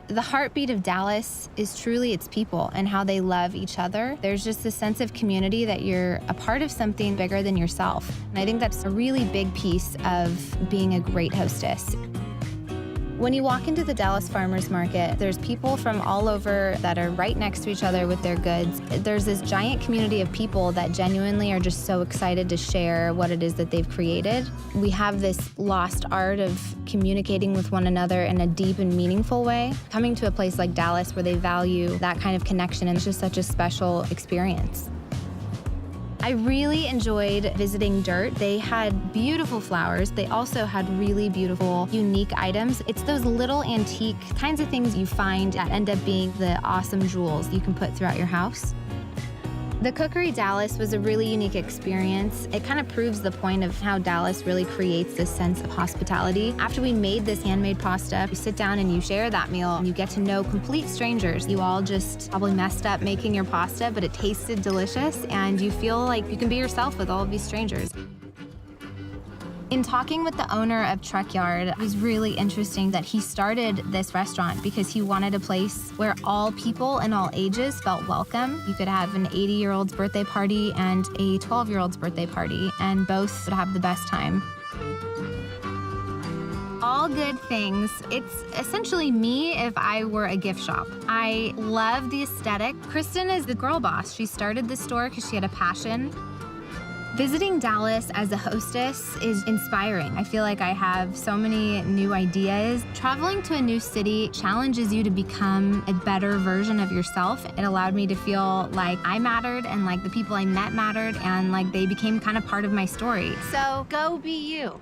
The heartbeat of Dallas is truly its people and how they love each other. There's just a sense of community that you're a part of something bigger than yourself. And I think that's a really big piece of being a great hostess. When you walk into the Dallas Farmers Market, there's people from all over that are right next to each other with their goods. There's this giant community of people that genuinely are just so excited to share what it is that they've created. We have this lost art of communicating with one another in a deep and meaningful way. Coming to a place like Dallas where they value that kind of connection, and it's just such a special experience. I really enjoyed visiting Dirt. They had beautiful flowers. They also had really beautiful, unique items. It's those little antique kinds of things you find that end up being the awesome jewels you can put throughout your house. The Cookery Dallas was a really unique experience. It kind of proves the point of how Dallas really creates this sense of hospitality. After we made this handmade pasta, you sit down and you share that meal and you get to know complete strangers. You all just probably messed up making your pasta, but it tasted delicious and you feel like you can be yourself with all of these strangers. In talking with the owner of Truck Yard, it was really interesting that he started this restaurant because he wanted a place where all people and all ages felt welcome. You could have an 80-year-old's birthday party and a 12-year-old's birthday party, and both would have the best time. All good things. It's essentially me if I were a gift shop. I love the aesthetic. Kristen is the girl boss. She started this store because she had a passion. Visiting Dallas as a hostess is inspiring. I feel like I have so many new ideas. Traveling to a new city challenges you to become a better version of yourself. It allowed me to feel like I mattered and like the people I met mattered and like they became kind of part of my story. So go be you.